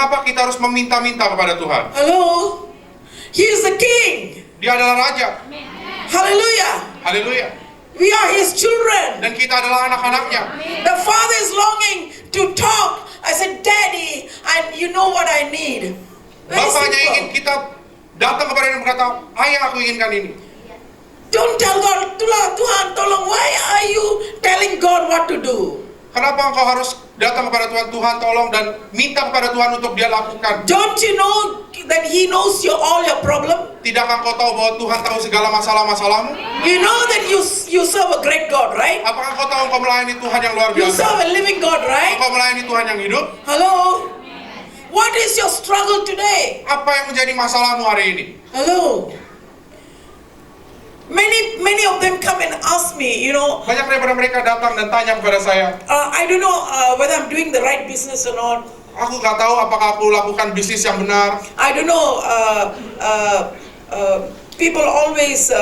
Mengapa kita harus meminta-minta kepada Tuhan? Hello? He is the king. Dia adalah raja. Hallelujah. Haleluya. We are his children. Dan kita adalah anak-anaknya. The father is longing to talk. I said, Daddy, you know what I need. Very Bapaknya simple. ingin kita datang kepada dia dan berkata, ayah, aku inginkan ini. Don't tell God, Tuhan, tolong, why are you telling God what to do? Kenapa engkau harus datang kepada Tuhan, Tuhan tolong, dan minta kepada Tuhan untuk dia lakukan? Don't you know that he knows all your problem? Tidakkah engkau tahu bahwa Tuhan tahu segala masalah-masalahmu? You know that you serve a great God, right? Apakah engkau tahu engkau melayani Tuhan yang luar You biasa? serve a living God, right? Engkau melayani Tuhan yang hidup? Hello? What is your struggle today? Apa yang menjadi masalahmu hari ini? Hello? Many of them come and ask me, you know, Banyak daripada mereka datang dan tanya kepada saya, I don't know whether I'm doing the right business or not. aku nggak tahu apakah aku lakukan bisnis yang benar. I don't know. People always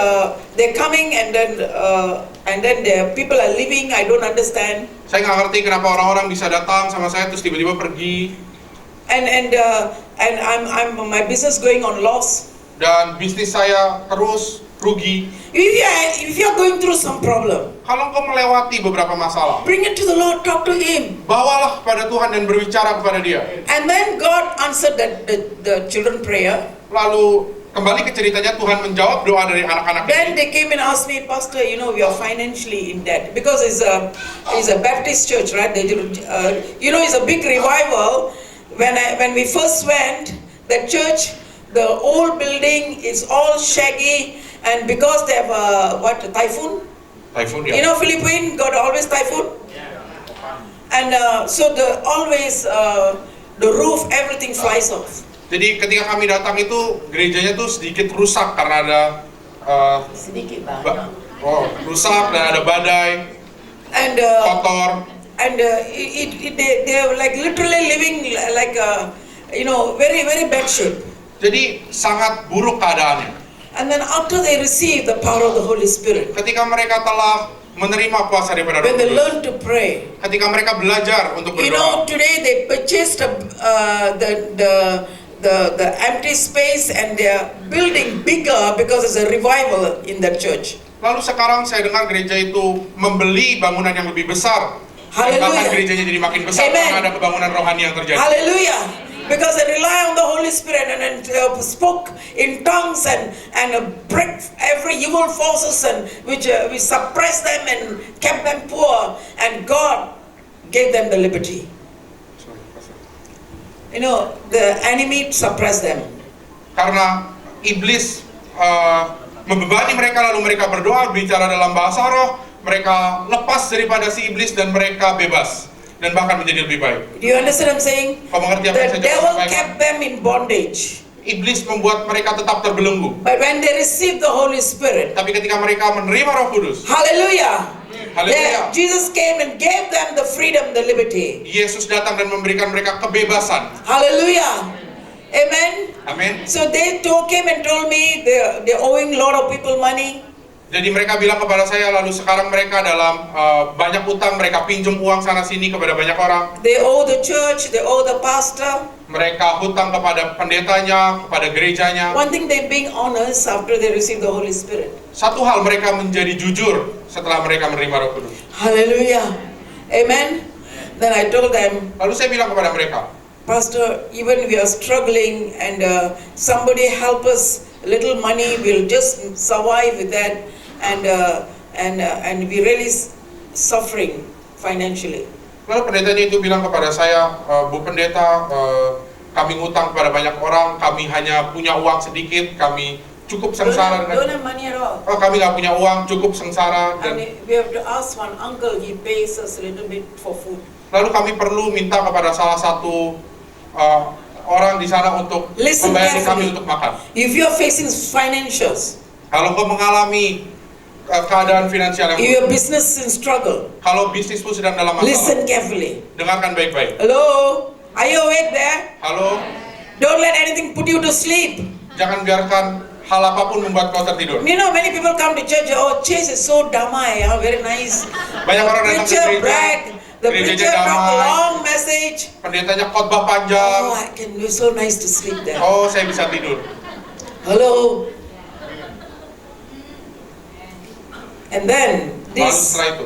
they're coming and then the people are leaving. I don't understand. Saya nggak ngerti kenapa orang-orang bisa datang sama saya terus tiba-tiba pergi. And I'm my business going on loss. Dan bisnis saya terus rugi. If you are going through some problem, Kalau engkau melewati beberapa masalah, bring it to the Lord. Talk to Him. bawalah kepada Tuhan dan berbicara kepada Dia. And then God answered the children prayer. Lalu kembali ke ceritanya, Tuhan menjawab doa dari anak-anak Then ini. they came and asked me, Pastor, you know, we are financially in debt because it's a Baptist church, right? They, it's a big revival. When we first went, the church, the old building is all shaggy, and because they have a typhoon. Typhoon, You ya. know, Philippines got always typhoon. And so the roof, everything flies off. Jadi ketika kami datang itu gerejanya tuh sedikit rusak karena ada Sedikit rusak dan ada badai, And kotor. they are like literally living like very very bad shape. Jadi sangat buruk keadaannya. And then after they receive the power of the Holy Spirit, Ketika mereka telah menerima kuasa daripada Roh when they Kudus, learn to pray, ketika mereka belajar untuk you know, berdoa, today they purchased the empty space and they are building bigger because there's a revival in that church. lalu sekarang saya dengar gereja itu membeli bangunan yang lebih besar. Dan bahkan Hallelujah. gerejanya jadi makin besar Amen. karena ada kebangunan rohani yang terjadi. Hallelujah. Because they rely on the Holy Spirit and spoke in tongues and break every evil forces and which we suppressed them and kept them poor, and God gave them the liberty. You know, the enemy suppressed them. Karena iblis membebani mereka, lalu mereka berdoa, bicara dalam bahasa roh, mereka lepas daripada si iblis dan mereka bebas dan bahkan menjadi lebih baik. Do you understand what I'm saying? Kau mengerti apa yang The saya coba devil sampaikan? kept them in bondage. Iblis membuat mereka tetap terbelenggu. But when they received the Holy Spirit, Tapi ketika mereka menerima Roh Kudus, hallelujah, Hallelujah. Jesus came and gave them the freedom, the liberty. Yesus datang dan memberikan mereka kebebasan. Hallelujah. Amen. Amin. So they came and told me they're owing a lot of people money. Jadi mereka bilang kepada saya, lalu sekarang mereka dalam banyak utang, mereka pinjam uang sana sini kepada banyak orang. They owe the church, they owe the pastor. Mereka hutang kepada pendetanya, kepada gerejanya. One thing, they're being honest after they receive the Holy Spirit. Satu hal, mereka menjadi jujur setelah mereka menerima Roh Kudus. Hallelujah. Amen. Then I told them, Lalu saya bilang kepada mereka, Pastor, even we are struggling and somebody help us a little money, we'll just survive with that, and we really suffering financially. lalu pendetanya itu bilang kepada saya, Bu Pendeta, kami ngutang kepada banyak orang, kami hanya punya uang sedikit, kami cukup sengsara. Don't have money at all. Oh, kami nggak punya uang, cukup sengsara. And Dan we have to ask one uncle, he pays us a little bit for food. lalu kami perlu minta kepada salah satu orang di sana untuk Listen membayar kami carefully. untuk makan. If you are facing financials, Kalau kau mengalami keadaan finansial yang if buruk, your business is in struggle, kalau bisnismu sedang dalam masalah, listen carefully. dengarkan baik-baik. Hello? Are you awake there? Halo, Don't let anything put you to sleep. jangan biarkan hal apapun membuat kau tertidur. You know, many people come to church, oh, church is so damai, very nice. Banyak orang datang ke Preacher gereja, brag, The Gerejanya preacher brought a damai. long message. Pendetanya khotbah Oh, panjang. it was so nice to sleep there. Oh, saya bisa tidur. Hello. And then Lalu this, setelah itu,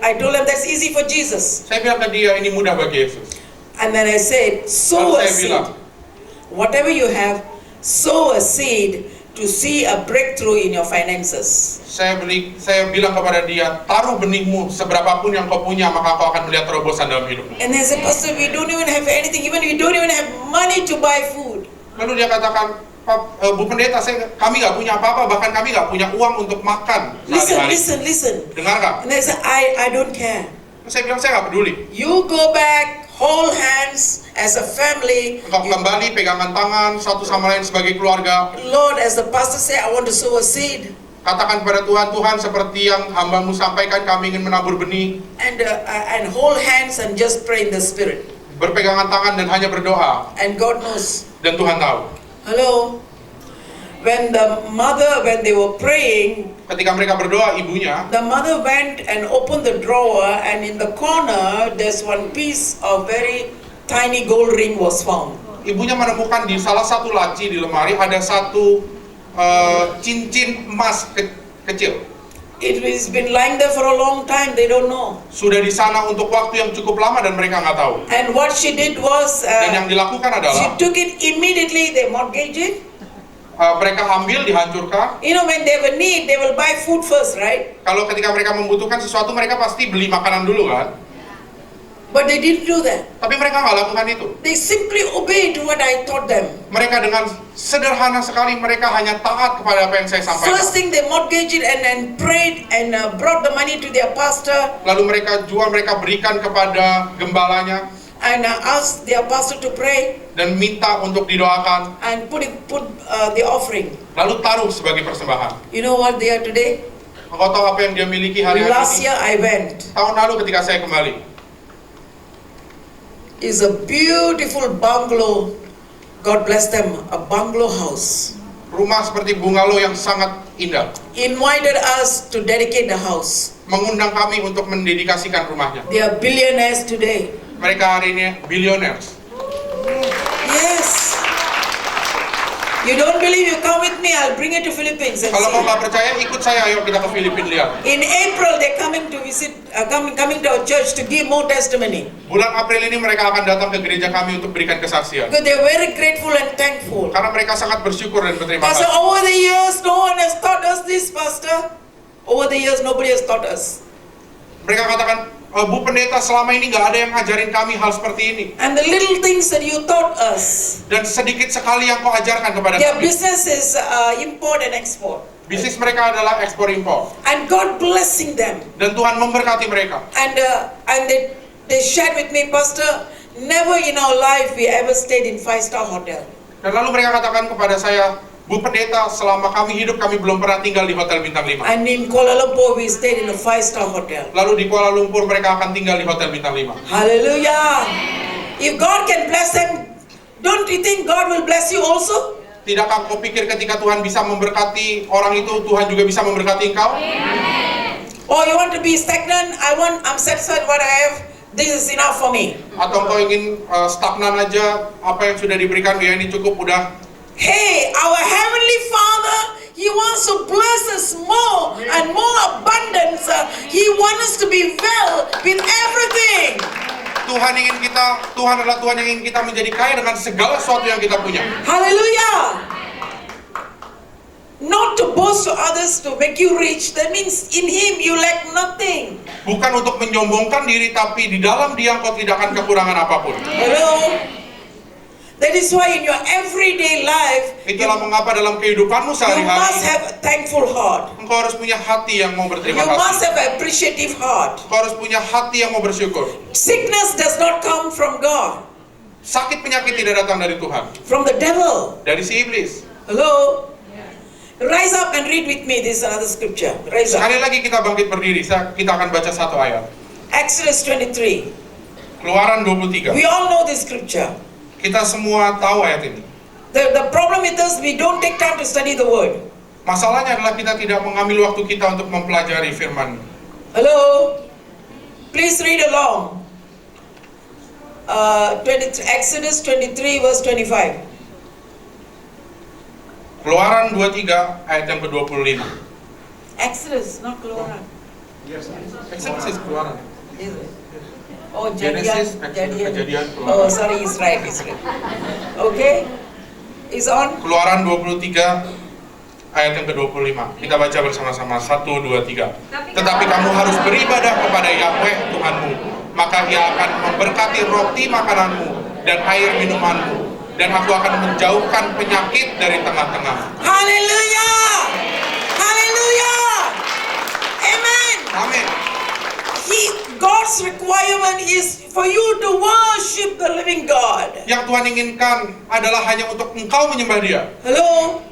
I told him that's easy for Jesus. saya bilang ke dia, ini mudah bagi Yesus. And then I said, sow Lalu a saya seed. bilang, Whatever you have, sow a seed to see a breakthrough in your finances. saya bilang kepada dia, taruh benihmu seberapapun yang kau punya, maka kau akan melihat terobosan dalam hidupmu. And I said, Pastor, we don't even have anything, even we don't even have money to buy food. Lalu dia katakan, Bu Pendeta, kami nggak punya apa-apa, bahkan kami nggak punya uang untuk makan sehari-hari. Listen. Dengarkan. And I said, I don't care. Saya bilang, saya nggak peduli. You go back, hold hands as a family. Engkau kembali pegangan tangan satu sama lain sebagai keluarga. Lord, as the pastor said, I want to sow a seed. Katakan kepada Tuhan, Tuhan seperti yang hambamu sampaikan, kami ingin menabur benih. And hold hands and just pray in the spirit. Berpegangan tangan dan hanya berdoa. And God knows. Dan Tuhan tahu. Hello. When they were praying, Ketika mereka berdoa, ibunya, the mother went and opened the drawer, and in the corner, there's one piece of very tiny gold ring was found. ibunya menemukan di salah satu laci di lemari ada satu cincin emas kecil. It has been lying there for a long time, they don't know. Sudah di sana untuk waktu yang cukup lama dan mereka nggak tahu. And what she did was, Dan yang dilakukan she adalah took it immediately, they mortgaged it. mereka ambil, dihancurkan. You know, when they have a need, they will buy food first, right? Kalau ketika mereka membutuhkan sesuatu, mereka pasti beli makanan dulu kan. But they didn't do that. Tapi mereka nggak lakukan itu. They simply obeyed what I taught them. Mereka dengan sederhana sekali, mereka hanya taat kepada apa yang saya sampaikan. First thing, they mortgaged it and prayed and brought the money to their pastor Lalu mereka berikan kepada gembalanya and asked their pastor to pray dan minta untuk didoakan. and put the offering. Lalu taruh sebagai persembahan. You know what they are today? Engkau tahu apa yang dia miliki hari-hari Last ini? year I went. Tahun lalu ketika saya kembali, It's a beautiful bungalow. God bless them, a bungalow house. rumah seperti bungalow yang sangat indah. Invited us to dedicate the house. Mengundang kami untuk mendedikasikan rumahnya. They are billionaires today. Mereka hari ini bilioner. Yes. You don't believe, you come with me, I'll bring you to Philippines and Kalau kau see. nggak percaya, ikut saya, ayo kita ke Filipina lihat. In April, they're coming to visit, coming to our church to give more testimony. Bulan April ini mereka akan datang ke gereja kami untuk berikan kesaksian. Because they're very grateful and thankful. Karena mereka sangat bersyukur dan berterima Pastor, kasih. over the years, no one has taught us this, Pastor. Over the years, nobody has taught us. Mereka katakan, Bu Pendeta, selama ini nggak ada yang ngajarin kami hal seperti ini. And the little things that you taught us, Dan sedikit sekali yang kau ajarkan kepada their kami. business is import and export. Bisnis mereka adalah ekspor impor. And God blessing them. Dan Tuhan memberkati mereka. And they shared with me, Pastor, never in our life we ever stayed in 5-star hotel. Dan lalu mereka katakan kepada saya, Bu Pendeta, selama kami hidup kami belum pernah tinggal di hotel bintang 5. And in Kuala Lumpur we stayed in a 5-star hotel. Lalu di Kuala Lumpur mereka akan tinggal di hotel bintang 5. Hallelujah. If God can bless them, don't you think God will bless you also? Tidakkah kau pikir ketika Tuhan bisa memberkati orang itu, Tuhan juga bisa memberkati engkau? Or you want to be stagnant? I'm satisfied what I have. This is enough for me. Atau kau ingin stagnan aja, apa yang sudah diberikan, ya ini cukup, udah. Hey, our Heavenly Father, He wants to bless us more and more abundance. He wants us to be well with everything. Tuhan adalah Tuhan yang ingin kita menjadi kaya dengan segala sesuatu yang kita punya. Hallelujah. Not to boast to others to make you rich. That means in Him you lack nothing. Bukan untuk menyombongkan diri, tapi di dalam Dia kau tidak akan kekurangan apapun. Hello. That is why in your everyday life, Itulah mengapa dalam kehidupanmu you must sehari-hari, have a thankful heart. engkau harus punya hati yang mau You berterima must kasih. have an appreciative heart. Engkau harus punya hati yang mau bersyukur. Sickness does not come from God, Sakit penyakit tidak datang dari Tuhan, from the devil. dari si iblis. Hello. Rise up and read with me. This is another scripture. Rise up. Sekali lagi kita bangkit berdiri, kita akan baca satu ayat. Exodus 23. Keluaran 23. We all know this scripture. Kita semua tahu ayat ini. The problem with us, we don't take time to study the word. Masalahnya adalah kita tidak mengambil waktu kita untuk mempelajari firman. Hello. Please read along. 23, Exodus 23 verse 25. Keluaran 23 ayat yang ke-25. Exodus, not Keluaran. Exodus is Keluaran. Is it? Oh, Genesis, Kejadian, Keluaran. Oh, sorry, he's right. Okay. Is on. Keluaran 23 ayat yang ke-25. Kita baca bersama-sama. 1, 2, 3. Tetapi kamu harus beribadah kepada Yahweh Tuhanmu, maka Ia akan memberkati roti makananmu dan air minumanmu, dan aku akan menjauhkan penyakit dari tengah-tengah. Hallelujah! Hallelujah! Amen! Amin. God's requirement is for you to worship the living God. Yang Tuhan inginkan adalah hanya untuk engkau menyembah Dia. Hello?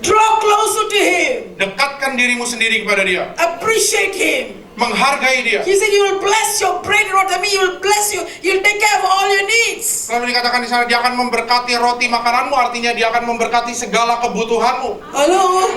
Draw closer to Him. Dekatkan dirimu sendiri kepada Dia. Appreciate Him. Menghargai Dia. He said, "You will bless your bread and water." I mean, He will bless you. He will take care of all your needs. Lalu dikatakan di sana, Dia akan memberkati roti makananmu, artinya Dia akan memberkati segala kebutuhanmu. Hello?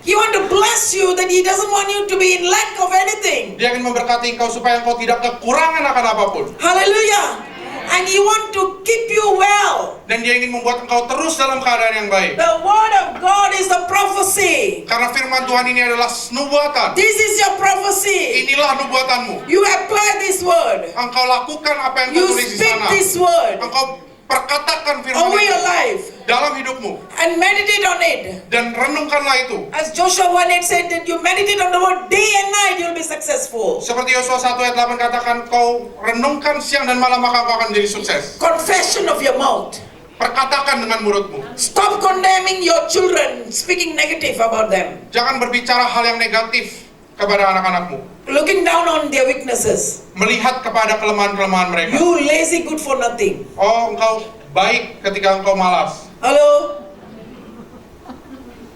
He want to bless you, that He doesn't want you to be in lack of anything. Dia ingin memberkati engkau supaya engkau tidak kekurangan akan apapun. Hallelujah. And He want to keep you well. Dan Dia ingin membuat engkau terus dalam keadaan yang baik. The word of God is a prophecy. Karena firman Tuhan ini adalah nubuatan. This is your prophecy. Inilah nubuatanmu. You apply this word. Engkau lakukan apa yang You tertulis di speak sana. this word Engkau perkatakan firman over your itu life dalam hidupmu and meditate on it. dan renungkanlah itu. As Joshua 1:8 said, that you meditate on the word day and night, you'll be successful. Seperti Yosua 1 ayat 8 katakan, kau renungkan siang dan malam maka kau akan menjadi sukses. Confession of your mouth. Perkatakan dengan mulutmu. Stop condemning your children, speaking negative about them. Jangan berbicara hal yang negatif kepada anak-anakmu. Looking down on their weaknesses. Melihat kepada kelemahan-kelemahan mereka. You lazy, good for nothing. Oh, engkau baik ketika engkau malas. Hello?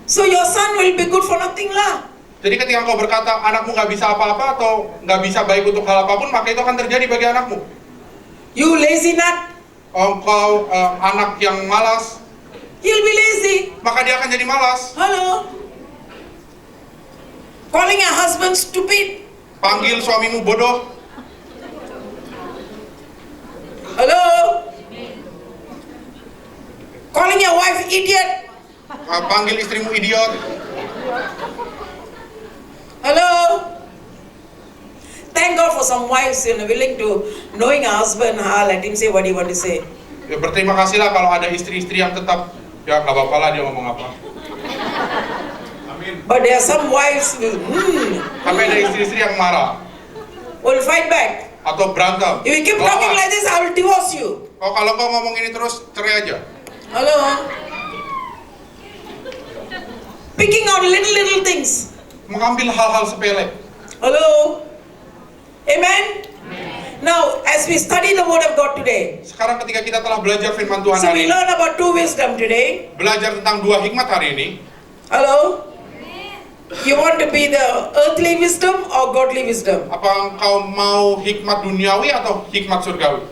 So your son will be good for nothing lah. Jadi ketika engkau berkata anakmu nggak bisa apa-apa atau nggak bisa baik untuk hal apapun, maka itu akan terjadi bagi anakmu. You lazy nut. Oh, engkau anak yang malas, He'll be lazy. maka dia akan jadi malas. Hello? Calling your husband stupid. Panggil suamimu bodoh. Hello? Calling your wife idiot. Panggil istrimu idiot. Hello? Thank God for some wives, willing to knowing a husband, let him say what he want to say. Ya, berterima kasihlah kalau ada istri-istri yang tetap, ya nggak apa-apa lah dia ngomong apa. But there are some wives will, Tapi ada istri-istri yang marah will fight back. atau berantem. If you keep Lawan. talking like this, I will divorce you. Oh, kalau kau ngomong ini terus, cerai aja. Hello? Picking out little things. Mengambil hal-hal sepele. Hello? Amen? Now, as we study the word of God today, Sekarang ketika kita telah belajar firman Tuhan so hari we ini, learn about two wisdom today. belajar tentang 2 hikmat hari ini. Hello? You want to be the earthly wisdom or godly wisdom? Apa engkau mau hikmat duniawi atau hikmat surgawi?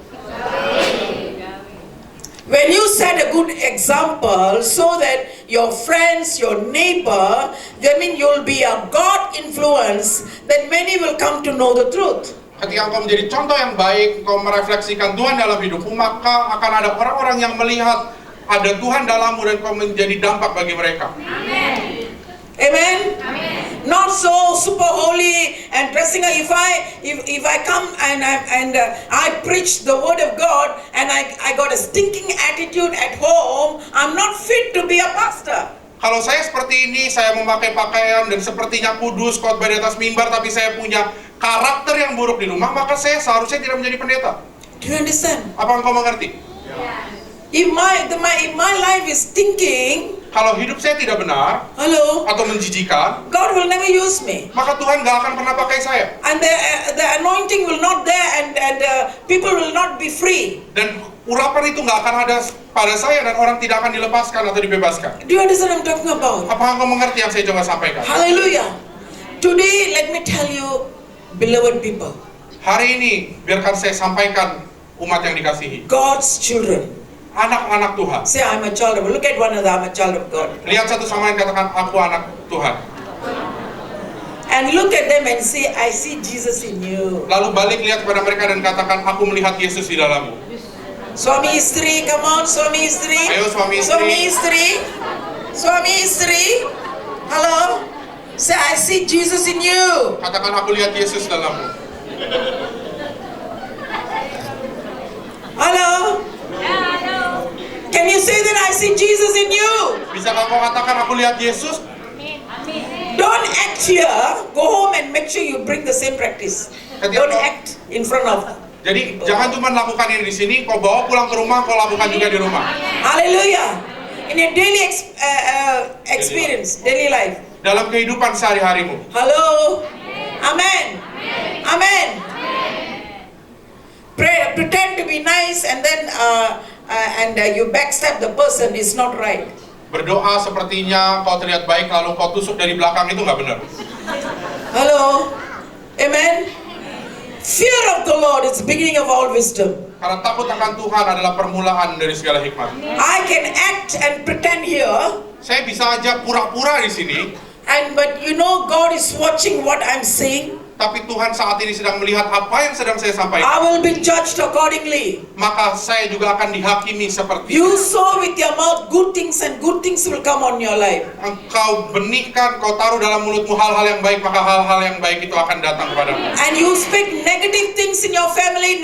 When you set a good example so that your friends, your neighbor, I mean you'll be a God influence, then many will come to know the truth. Ketika engkau menjadi contoh yang baik, engkau merefleksikan Tuhan dalam hidupmu, maka akan ada orang-orang yang melihat ada Tuhan dalammu dan engkau menjadi dampak bagi mereka. Amen? Not so super holy and dressing up. If I come and I preach the word of God and I got a stinking attitude at home, I'm not fit to be a pastor. Kalau saya seperti ini, saya memakai pakaian dan sepertinya kudus, khotbah di atas mimbar, tapi saya punya karakter yang buruk di rumah, maka saya seharusnya tidak menjadi pendeta. Do you understand? Apa engkau mengerti? If my life is stinking, Kalau hidup saya tidak benar hello, atau menjijikan, God will never use me. maka Tuhan gak akan pernah pakai saya. And the anointing will not there, and people will not be free. Dan urapan itu gak akan ada pada saya dan orang tidak akan dilepaskan atau dibebaskan. Do you understand what I'm talking about? Apa engkau mengerti yang saya coba sampaikan? Hallelujah. Today, let me tell you, beloved people, Hari ini, biarkan saya sampaikan umat yang dikasihi. God's children. Anak-anak Tuhan. Say, I'm a child of God. Look at one another, I'm a child of God. Lihat satu sama lain, katakan, aku anak Tuhan. And look at at them and say, I see Jesus in you. Lalu balik lihat kepada mereka dan katakan, aku melihat Yesus di dalammu. Swami istri, come on, Swami istri. Ayo, suami istri. Swami istri. Swami istri. Hello. Say, I see Jesus in you. Katakan, aku lihat Yesus dalammu. Hello. Can you say that I see Jesus in you? Bisakah kau katakan, aku lihat Yesus? Don't act here. Go home and make sure you bring the same practice. Don't act in front of. Jadi jangan cuma lakukan ini di sini, kau bawa pulang ke rumah, kau lakukan juga di rumah. Hallelujah. In your daily experience, daily life. Dalam kehidupan sehari-harimu. Hello. Amen. Amen. Pray, pretend to be nice and then you backstab the person is not right. Berdoa sepertinya kau terlihat baik lalu kau tusuk dari belakang, itu nggak benar. Hello. Amen. Fear of the Lord is the beginning of all wisdom. Karena takut akan Tuhan adalah permulaan dari segala hikmat. I can act and pretend here, Saya bisa aja pura-pura di sini, but you know God is watching what I'm saying. tapi Tuhan saat ini sedang melihat apa yang sedang saya sampaikan. I will be judged accordingly. Maka saya juga akan dihakimi seperti You sow with your mouth good things and good things will come on your life. engkau benihkan, kau taruh dalam mulutmu hal-hal yang baik, maka hal-hal yang baik itu akan datang kepadamu. And you speak negative things in your family.